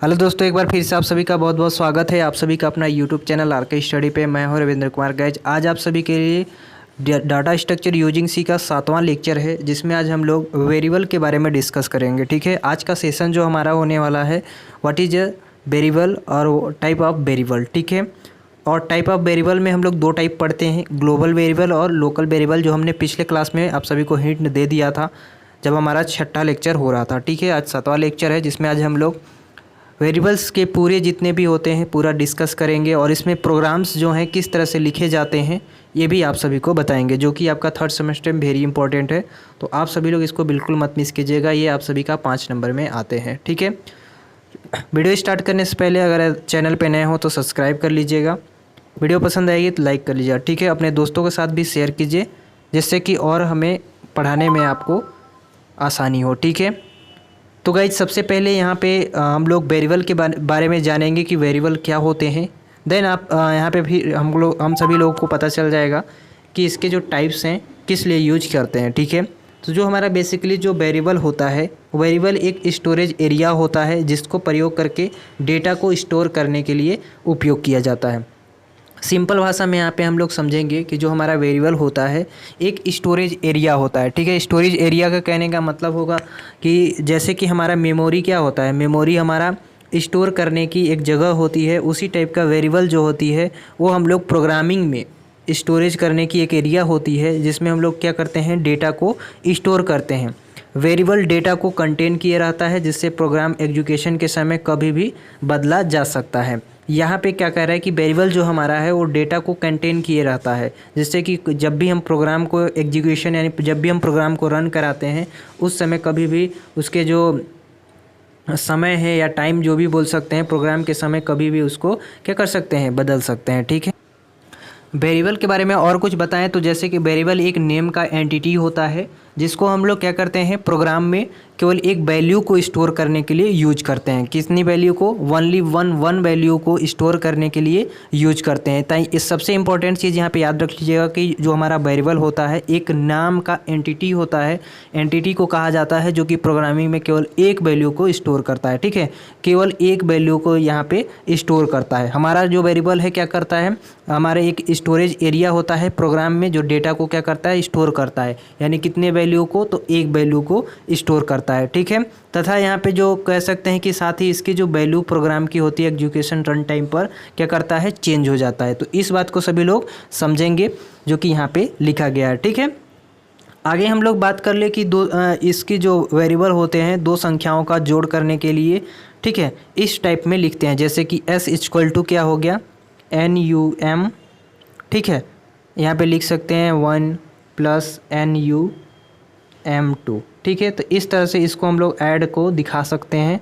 Hello दोस्तों, एक बार फिर से आप सभी का बहुत बहुत स्वागत है। आप सभी का अपना यूट्यूब चैनल आरके स्टडी पे। मैं हूं रविंद्र कुमार गैज। आज आप सभी के लिए डाटा स्ट्रक्चर यूजिंग सी का 7वां लेक्चर है, जिसमें आज हम लोग वेरिएबल के बारे में डिस्कस करेंगे। ठीक है, आज का सेशन जो हमारा होने वाला है व्हाट इज अ वेरिएबल और टाइप ऑफ वेरिएबल। ठीक है, और टाइप ऑफ वेरिएबल में हम लोग दो टाइप पढ़ते हैं, ग्लोबल वेरिएबल और लोकल वेरिएबल, जो हमने पिछले क्लास में आप सभी को हिंट दे दिया था जब हमारा 6ठा लेक्चर हो रहा था। ठीक है, आज 7वां लेक्चर है, जिसमें आज हम लोग वेरिएबल्स के पूरे जितने भी होते हैं पूरा डिस्कस करेंगे, और इसमें प्रोग्राम्स जो हैं किस तरह से लिखे जाते हैं ये भी आप सभी को बताएंगे, जो कि आपका 3rd सेमेस्टर में वेरी इंपॉर्टेंट है। तो आप सभी लोग इसको बिल्कुल मत मिस कीजिएगा, ये आप सभी का 5 नंबर में आते हैं। ठीक है, वीडियो स्टार्ट करने से पहले अगर चैनल पे नए हो तो सब्सक्राइब कर लीजिएगा, वीडियो पसंद आएगी तो लाइक कर लीजिएगा। ठीक है, अपने दोस्तों के साथ भी शेयर कीजिए, जिससे कि और हमें पढ़ाने में आपको आसानी हो। ठीक है, तो गाइज सबसे पहले यहाँ पे हम लोग वेरिएबल के बारे में जानेंगे कि वेरिएबल क्या होते हैं। देन आप यहाँ पे भी हम सभी लोगों को पता चल जाएगा कि इसके जो टाइप्स हैं किस लिए यूज करते हैं। ठीक है, तो जो हमारा बेसिकली जो वेरिएबल होता है, वेरिएबल एक स्टोरेज एरिया होता है जिसको प्रयोग करके डेटा को स्टोर करने के लिए उपयोग किया जाता है। सिंपल भाषा में यहाँ पे हम लोग समझेंगे कि जो हमारा वेरिएबल होता है एक स्टोरेज एरिया होता है। ठीक है, स्टोरेज एरिया का कहने का मतलब होगा कि जैसे कि हमारा मेमोरी क्या होता है, मेमोरी हमारा स्टोर करने की एक जगह होती है, उसी टाइप का वेरिएबल जो होती है वो हम लोग प्रोग्रामिंग में स्टोरेज करने की एक एरिया होती है, जिसमें हम लोग क्या करते हैं, डेटा को स्टोर करते हैं। वेरिएबल डेटा को कंटेन किए रहता है, जिससे प्रोग्राम एग्जीक्यूशन के समय कभी भी बदला जा सकता है। यहाँ पे क्या कह रहा है कि वेरिएबल जो हमारा है वो डेटा को कंटेन किए रहता है, जिससे कि जब भी हम प्रोग्राम को एग्जीक्यूशन यानी जब भी हम प्रोग्राम को रन कराते हैं उस समय कभी भी उसके जो समय है या टाइम जो भी बोल सकते हैं, प्रोग्राम के समय कभी भी उसको क्या कर सकते हैं, बदल सकते हैं। ठीक है, वेरिएबल के बारे में और कुछ बताएं तो जैसे कि वेरिएबल एक नेम का एंटिटी होता है, जिसको हम लोग क्या करते हैं, प्रोग्राम में केवल एक वैल्यू को स्टोर करने के लिए यूज करते हैं। कितनी वैल्यू को, ओनली वन वैल्यू को स्टोर करने के लिए यूज करते हैं। ताकि इस सबसे इंपॉर्टेंट चीज़ यहाँ पे याद रख लीजिएगा कि जो हमारा वेरिएबल होता है एक नाम का एंटिटी होता है। एंटिटी को कहा जाता है जो कि प्रोग्रामिंग में केवल एक वैल्यू को स्टोर करता है। ठीक है, केवल एक वैल्यू को यहाँ पे स्टोर करता है। हमारा जो वेरिएबल है क्या करता है, हमारा एक स्टोरेज एरिया होता है प्रोग्राम में, जो डेटा को क्या करता है, स्टोर करता है। यानी कितने वैल्यू को, तो एक वैल्यू को स्टोर करता है। ठीक है, तथा यहाँ पे जो कह सकते हैं कि साथ ही इसकी जो वैल्यू प्रोग्राम की होती है एग्जीक्यूशन रन टाइम पर क्या करता है, चेंज हो जाता है। तो इस बात को सभी लोग समझेंगे जो कि यहाँ पे लिखा गया है। ठीक है, आगे हम लोग बात कर ले कि इसकी जो वेरिएबल होते हैं दो संख्याओं का जोड़ करने के लिए, ठीक है, इस टाइप में लिखते हैं। जैसे कि s इक्वल टू क्या हो गया, NUM। ठीक है, यहाँ पे लिख सकते हैं 1 + NUM2। ठीक है, तो इस तरह से इसको हम लोग ऐड को दिखा सकते हैं,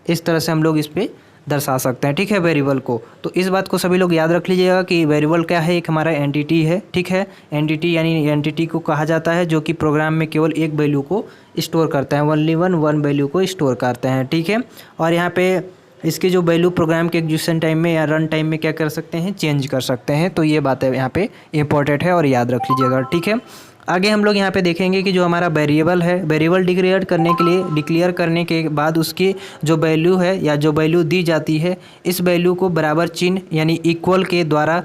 इस तरह से हम लोग इस पर दर्शा सकते हैं। ठीक है, वेरिएबल को। तो इस बात को सभी लोग याद रख लीजिएगा कि वेरिएबल क्या है, एक हमारा एंटिटी है। ठीक है, एंटिटी यानी एंटिटी को कहा जाता है जो कि प्रोग्राम में केवल एक वैल्यू को स्टोर करता है, ओनली वन वैल्यू को स्टोर करते हैं। ठीक है, और यहाँ पे इसकी जो वैल्यू प्रोग्राम के एग्जीक्यूशन टाइम में या रन टाइम में क्या कर सकते हैं, चेंज कर सकते हैं। तो ये बात है यहाँ पे इंपॉर्टेंट है और याद रख लीजिएगा। ठीक है, आगे हम लोग यहाँ पे देखेंगे कि जो हमारा वेरिएबल है, वेरिएबल डिक्लेयर करने के बाद उसकी जो वैल्यू है या जो वैल्यू दी जाती है, इस वैल्यू को बराबर चिन्ह यानी इक्वल के द्वारा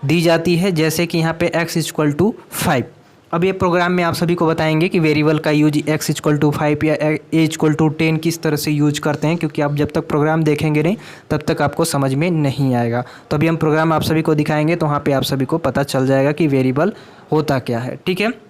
दी जाती है। जैसे कि यहाँ पे x = 5। अब ये प्रोग्राम में आप सभी को बताएंगे कि वेरिएबल का यूज x = 5 या a = 10 किस तरह से यूज करते हैं, क्योंकि आप जब तक प्रोग्राम देखेंगे नहीं तब तक आपको समझ में नहीं आएगा। तो अभी हम प्रोग्राम आप सभी को दिखाएंगे तो वहाँ पे आप सभी को पता चल जाएगा कि वेरिएबल होता क्या है। ठीक है,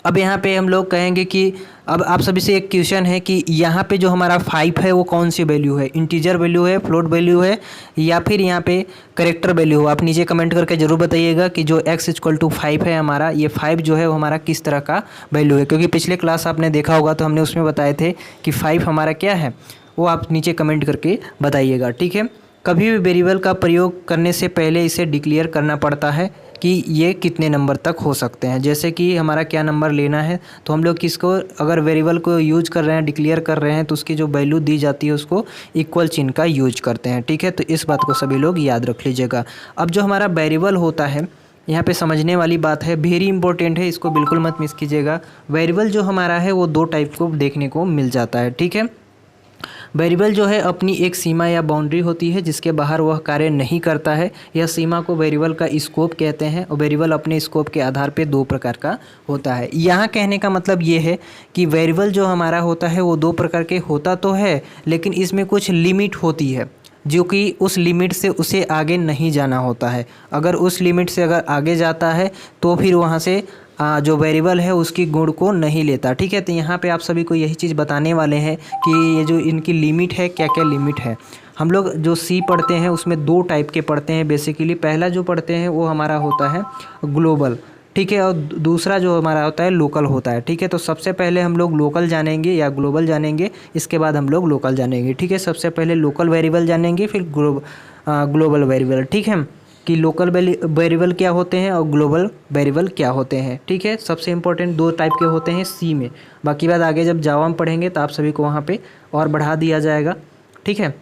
अब यहाँ पे हम लोग कहेंगे कि अब आप सभी से एक क्वेश्चन है कि यहाँ पे जो हमारा 5 है वो कौन सी वैल्यू है, इंटीजर वैल्यू है, फ्लोट वैल्यू है, या फिर यहाँ पे करेक्टर वैल्यू हो। आप नीचे कमेंट करके ज़रूर बताइएगा कि जो x = 5 है हमारा, ये 5 जो है वो हमारा किस तरह का वैल्यू है। क्योंकि पिछले क्लास आपने देखा होगा तो हमने उसमें बताए थे कि 5 हमारा क्या है, वो आप नीचे कमेंट करके बताइएगा। ठीक है, कभी भी वेरिएबल का प्रयोग करने से पहले इसे डिक्लेयर करना पड़ता है कि ये कितने नंबर तक हो सकते हैं। जैसे कि हमारा क्या नंबर लेना है, तो हम लोग किसको अगर वेरिएबल को यूज कर रहे हैं, डिक्लेयर कर रहे हैं, तो उसकी जो वैल्यू दी जाती है उसको इक्वल चिन्ह का यूज करते हैं। ठीक है, तो इस बात को सभी लोग याद रख लीजिएगा। अब जो हमारा वेरिएबल होता है, यहाँ पे समझने वाली बात है, वेरी इंपॉर्टेंट है, इसको बिल्कुल मत मिस कीजिएगा। वेरिएबल जो हमारा है वो दो टाइप को देखने को मिल जाता है। ठीक है, वेरिएबल जो है अपनी एक सीमा या बाउंड्री होती है जिसके बाहर वह कार्य नहीं करता है। यह सीमा को वेरिएबल का स्कोप कहते हैं और वेरिएबल अपने स्कोप के आधार पे दो प्रकार का होता है। यहाँ कहने का मतलब ये है कि वेरिएबल जो हमारा होता है वो दो प्रकार के होता तो है, लेकिन इसमें कुछ लिमिट होती है जो कि उस लिमिट से उसे आगे नहीं जाना होता है। अगर उस लिमिट से अगर आगे जाता है तो फिर वहाँ से जो वेरिएबल है उसकी गुण को नहीं लेता। ठीक है, तो यहाँ पे आप सभी को यही चीज़ बताने वाले हैं कि ये जो इनकी लिमिट है, क्या क्या लिमिट है। हम लोग जो सी पढ़ते हैं उसमें दो टाइप के पढ़ते हैं बेसिकली। पहला जो पढ़ते हैं वो हमारा होता है ग्लोबल, ठीक है, और दूसरा जो हमारा होता है लोकल होता है। ठीक है, तो सबसे पहले हम लोग लोकल जानेंगे या ग्लोबल जानेंगे, इसके बाद हम लोग लोकल जानेंगे। ठीक है, सबसे पहले लोकल वेरिएबल जानेंगे, फिर ग्लोबल वेरिएबल। ठीक है, कि लोकल वेरिएबल क्या होते हैं और ग्लोबल वेरिएबल क्या होते हैं। ठीक है, सबसे इंपॉर्टेंट दो टाइप के होते हैं सी में। बाकी बात आगे जब जावा में पढ़ेंगे तो आप सभी को वहाँ पे और बढ़ा दिया जाएगा। ठीक है,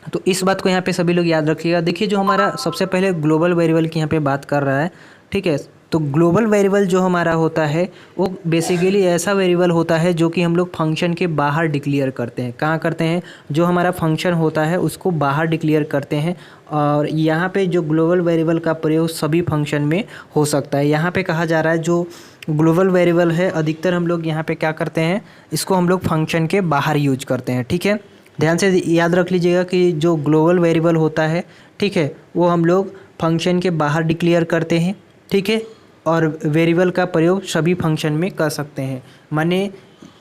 तो इस बात को यहाँ पे सभी लोग याद रखिएगा। देखिए, जो हमारा सबसे पहले ग्लोबल वेरिएबल की यहाँ पे बात कर रहा है। ठीक है, तो ग्लोबल वेरिएबल जो हमारा होता है वो बेसिकली ऐसा वेरिएबल होता है जो कि हम लोग फंक्शन के बाहर डिक्लेयर करते हैं। कहाँ करते हैं? जो हमारा फंक्शन होता है उसको बाहर डिक्लेयर करते हैं। और यहाँ पे जो ग्लोबल वेरिएबल का प्रयोग सभी फंक्शन में हो सकता है। यहाँ पे कहा जा रहा है जो ग्लोबल वेरिएबल है अधिकतर हम लोग यहाँ पे क्या करते हैं, इसको हम लोग फंक्शन के बाहर यूज करते हैं। ठीक है, ध्यान से याद रख लीजिएगा कि जो ग्लोबल वेरिएबल होता है, ठीक है, वो हम लोग फंक्शन के बाहर डिक्लेयर करते हैं। ठीक है, और वेरिएबल का प्रयोग सभी फंक्शन में कर सकते हैं। माने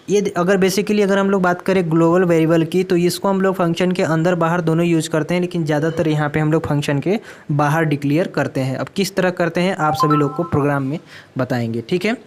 ये अगर बेसिकली अगर हम लोग बात करें ग्लोबल वेरिएबल की तो इसको हम लोग फंक्शन के अंदर बाहर दोनों यूज करते हैं, लेकिन ज़्यादातर यहाँ पे हम लोग फंक्शन के बाहर डिक्लेयर करते हैं। अब किस तरह करते हैं आप सभी लोग को प्रोग्राम में बताएंगे। ठीक है,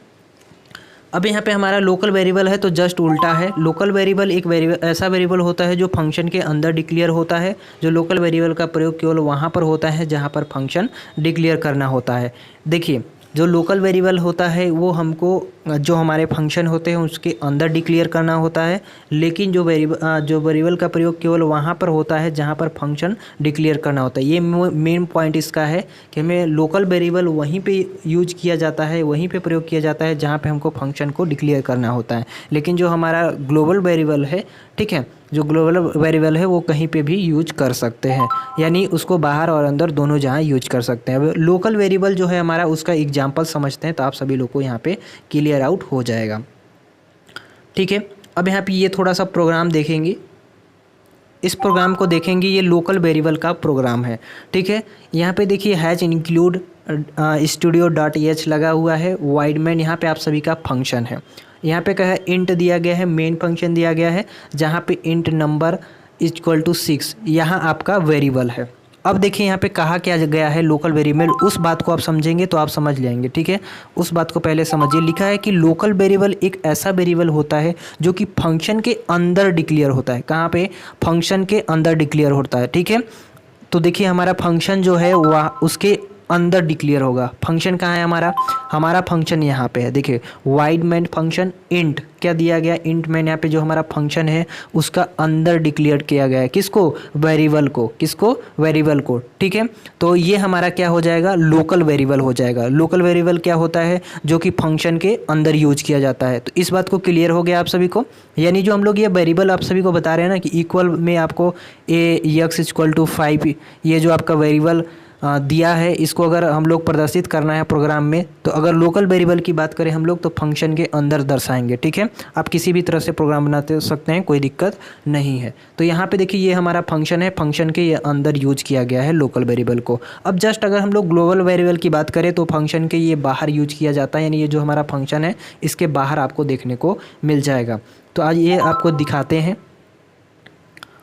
अब यहाँ पे हमारा लोकल वेरिएबल है तो जस्ट उल्टा है। लोकल वेरिएबल एक ऐसा वेरिएबल होता है जो फंक्शन के अंदर डिक्लेयर होता है। जो लोकल वेरिएबल का प्रयोग केवल वहाँ पर होता है जहाँ पर फंक्शन डिक्लेयर करना होता है। देखिए, जो लोकल वेरिएबल होता है वो हमको जो हमारे फंक्शन होते हैं उसके अंदर डिक्लेयर करना होता है, लेकिन जो वेरिएबल का प्रयोग केवल वहाँ पर होता है जहाँ पर फंक्शन डिक्लेयर करना होता है। ये मेन पॉइंट इसका है कि हमें लोकल वेरिएबल वहीं पे यूज किया जाता है, वहीं पे प्रयोग किया जाता है जहाँ पे हमको फंक्शन को डिक्लेयर करना होता है। लेकिन जो हमारा ग्लोबल वेरिएबल है, ठीक है, जो ग्लोबल वेरिएबल है वो कहीं पे भी यूज कर सकते हैं, यानी उसको बाहर और अंदर दोनों जहाँ यूज कर सकते हैं। अब लोकल वेरिएबल जो है हमारा उसका एग्जांपल समझते हैं तो आप सभी लोग को यहाँ पे क्लियर आउट हो जाएगा। ठीक है, अब यहाँ पे ये थोड़ा सा प्रोग्राम देखेंगे, इस प्रोग्राम को देखेंगे, ये लोकल वेरिएबल का प्रोग्राम है। ठीक है, यहाँ पे देखिए हैज इंक्लूड studio.h लगा हुआ है। वाइडमैन यहाँ पे आप सभी का फंक्शन है। यहाँ पे क्या है, इंट दिया गया है, मेन फंक्शन दिया गया है जहाँ पे इंट नंबर इक्वल टू 6 यहाँ आपका वेरिएबल है। अब देखिए यहाँ पे कहा क्या गया है लोकल वेरिएबल, उस बात को आप समझेंगे तो आप समझ लेंगे। ठीक है, उस बात को पहले समझिए। लिखा है कि लोकल वेरिएबल एक ऐसा वेरिएबल होता है जो कि फंक्शन के अंदर डिक्लेयर होता है। कहाँ पे? फंक्शन के अंदर डिक्लेयर होता है। ठीक है, तो देखिए हमारा फंक्शन जो है वह उसके अंदर डिक्लेयर होगा। फंक्शन कहाँ है हमारा फंक्शन यहाँ पे है। देखिए वाइड मेन फंक्शन इंट क्या दिया गया, इंट मेन यहाँ पे जो हमारा फंक्शन है उसका अंदर डिक्लेयर किया गया है। किसको? वेरिएबल को। किसको? वेरिएबल को। ठीक है, तो ये हमारा क्या हो जाएगा, लोकल वेरिएबल हो जाएगा। लोकल वेरिएबल क्या होता है, जो कि फंक्शन के अंदर यूज किया जाता है। तो इस बात को क्लियर हो गया आप सभी को। यानी जो हम लोग ये वेरिएबल आप सभी को बता रहे हैं ना कि इक्वल में आपको x = 5 ये जो आपका वेरिएबल दिया है, इसको अगर हम लोग प्रदर्शित करना है प्रोग्राम में तो अगर लोकल वेरिएबल की बात करें हम लोग तो फंक्शन के अंदर दर्शाएंगे। ठीक है, आप किसी भी तरह से प्रोग्राम बनाते सकते हैं, कोई दिक्कत नहीं है। तो यहाँ पे देखिए ये हमारा फंक्शन है, फंक्शन के अंदर यूज किया गया है लोकल वेरिएबल को। अब जस्ट अगर हम लोग ग्लोबल वेरिएबल की बात करें तो फंक्शन के ये बाहर यूज किया जाता है, यानी ये जो हमारा फंक्शन है इसके बाहर आपको देखने को मिल जाएगा। तो आज ये आपको दिखाते हैं।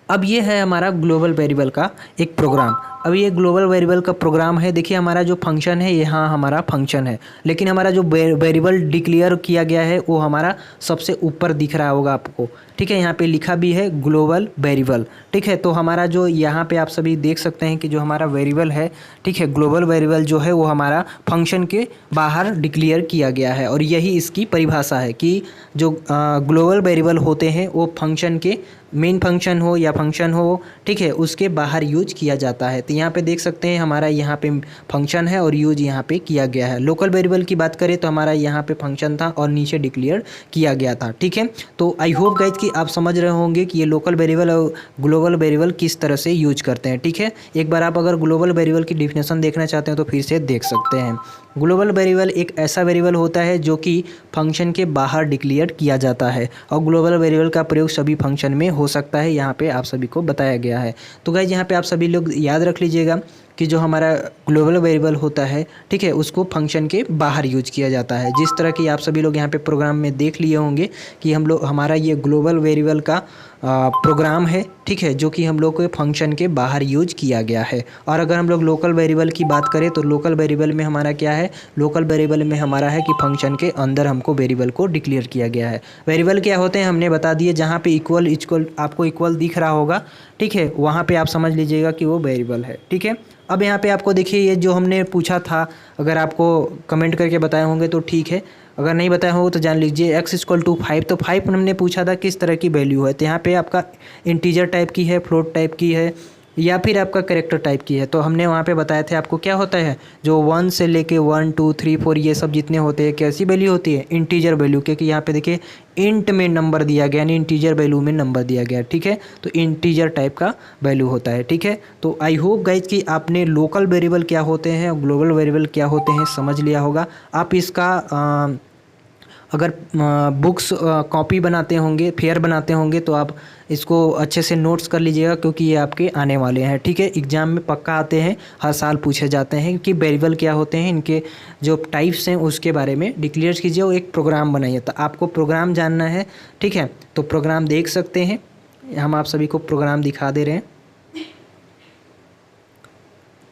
अब ये है हमारा ग्लोबल वेरिएबल का एक प्रोग्राम। अब ये ग्लोबल वेरिएबल का प्रोग्राम है। देखिए हमारा जो फंक्शन है यहाँ हमारा फंक्शन है, लेकिन हमारा जो वेरिएबल डिक्लेयर किया गया है वो हमारा सबसे ऊपर दिख रहा होगा आपको। ठीक है, यहाँ पे लिखा भी है ग्लोबल वेरिएबल। ठीक है, तो हमारा जो यहाँ पे आप सभी देख सकते हैं कि जो हमारा वेरिएबल है, ठीक है, ग्लोबल वेरिएबल जो है वो हमारा फंक्शन के बाहर डिक्लेयर किया गया है। और यही इसकी परिभाषा है कि जो ग्लोबल वेरिएबल होते हैं वो फंक्शन के मेन फंक्शन हो या फंक्शन हो, ठीक है, उसके बाहर यूज किया जाता है। तो यहाँ पे देख सकते हैं हमारा यहाँ पे फंक्शन है और यूज यहाँ पे किया गया है। लोकल वेरिएबल की बात करें तो हमारा यहाँ पे फंक्शन था और नीचे डिक्लेयर किया गया था, ठीक है। तो आई होप गाइज कि आप समझ रहे होंगे कि ये लोकल वेरिएबल और ग्लोबल वेरिएबल किस तरह से यूज करते हैं, ठीक है। एक बार आप अगर ग्लोबल वेरिएबल की डिफिनेशन देखना चाहते हैं तो फिर से देख सकते हैं। ग्लोबल वेरिएबल एक ऐसा वेरिएबल होता है जो कि फंक्शन के बाहर डिक्लेयर किया जाता है और ग्लोबल वेरिएबल का प्रयोग सभी फंक्शन में हो सकता है, यहाँ पे आप सभी को बताया गया है। तो गाइज यहाँ पे आप सभी लोग याद रख लीजिएगा कि जो हमारा ग्लोबल वेरिएबल होता है, ठीक है, उसको फंक्शन के बाहर यूज किया जाता है। जिस तरह की आप सभी लोग यहाँ पे प्रोग्राम में देख लिए होंगे कि हमारा ये ग्लोबल वेरिएबल का प्रोग्राम है, ठीक है, जो कि हम लोग को फंक्शन के बाहर यूज किया गया है। और अगर हम लोग लोकल वेरिएबल की बात करें तो लोकल वेरिएबल में हमारा क्या है, लोकल वेरिएबल में हमारा है कि फंक्शन के अंदर हमको वेरिएबल को डिक्लेयर किया गया है। वेरिएबल क्या होते हैं हमने बता दिए, जहाँ पे इक्वल आपको इक्वल दिख रहा होगा, ठीक है, वहाँ पे आप समझ लीजिएगा कि वो वेरिएबल है, ठीक है। अब यहाँ पे आपको देखिए ये जो हमने पूछा था, अगर आपको कमेंट करके बताए होंगे तो ठीक है, अगर नहीं बताया हो तो जान लीजिए x=5। तो 5 हमने पूछा था किस तरह की वैल्यू है, तो यहाँ पे आपका इंटीजर टाइप की है, फ्लोट टाइप की है या फिर आपका कैरेक्टर टाइप की है। तो हमने वहाँ पे बताए थे आपको क्या होता है, जो 1 से लेके 1 2 3 4 ये सब जितने होते हैं कैसी वैल्यू होती है, इंटीजर वैल्यू, क्योंकि यहाँ पे देखिए इंट में नंबर दिया गया, यानी इंटीजर वैल्यू में नंबर दिया गया, ठीक है। तो इंटीजर टाइप का वैल्यू होता है, ठीक है। तो आई होप गाइज कि आपने लोकल वेरिएबल क्या होते हैं और ग्लोबल वेरिएबल क्या होते हैं समझ लिया होगा। आप इसका अगर बुक्स कॉपी बनाते होंगे, फेयर बनाते होंगे तो आप इसको अच्छे से नोट्स कर लीजिएगा, क्योंकि ये आपके आने वाले हैं, ठीक है। एग्जाम में पक्का आते हैं, हर साल पूछे जाते हैं कि वेरिएबल क्या होते हैं, इनके जो टाइप्स हैं उसके बारे में डिक्लेयर कीजिए और एक प्रोग्राम बनाइए। तो आपको प्रोग्राम जानना है, ठीक है, तो प्रोग्राम देख सकते हैं, हम आप सभी को प्रोग्राम दिखा दे रहे हैं।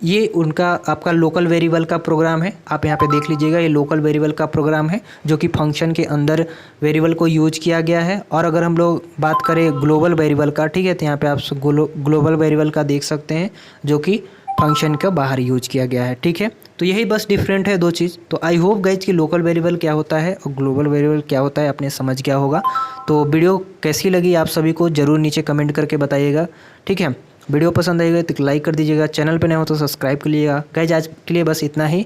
ये उनका आपका लोकल वेरिएबल का प्रोग्राम है, आप यहाँ पे देख लीजिएगा, ये लोकल वेरिएबल का प्रोग्राम है जो कि फंक्शन के अंदर वेरिएबल को यूज किया गया है। और अगर हम लोग बात करें ग्लोबल वेरिएबल का, ठीक है, तो यहाँ पे आप ग्लोबल वेरिएबल का देख सकते हैं जो कि फंक्शन के बाहर यूज किया गया है, ठीक है। तो यही बस डिफरेंट है 2 चीज़। तो आई होप गाइज कि लोकल वेरिएबल क्या होता है और ग्लोबल वेरिएबल क्या होता है आपने समझ गया होगा। तो वीडियो कैसी लगी आप सभी को ज़रूर नीचे कमेंट करके बताइएगा, ठीक है। वीडियो पसंद आएगा तो लाइक कर दीजिएगा, चैनल पे नए हो तो सब्सक्राइब कर लीजिएगा। गाइज आज के लिए बस इतना ही।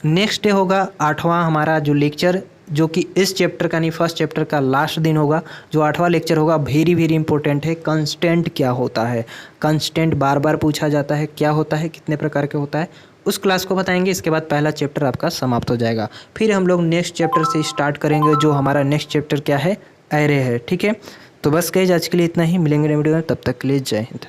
नेक्स्ट डे होगा 8वां हमारा जो लेक्चर, जो कि इस चैप्टर का नहीं, फर्स्ट चैप्टर का लास्ट दिन होगा। जो 8वां लेक्चर होगा वेरी वेरी इंपॉर्टेंट है। कंस्टेंट क्या होता है, कंस्टेंट बार बार पूछा जाता है, क्या होता है, कितने प्रकार के होता है, उस क्लास को बताएंगे। इसके बाद पहला चैप्टर आपका समाप्त हो जाएगा। फिर हम लोग नेक्स्ट चैप्टर से स्टार्ट करेंगे, जो हमारा नेक्स्ट चैप्टर क्या है, एरे है, ठीक है। तो बस गाइज आज के लिए इतना ही, मिलेंगे वीडियो में, तब तक के लिए जय हिंद।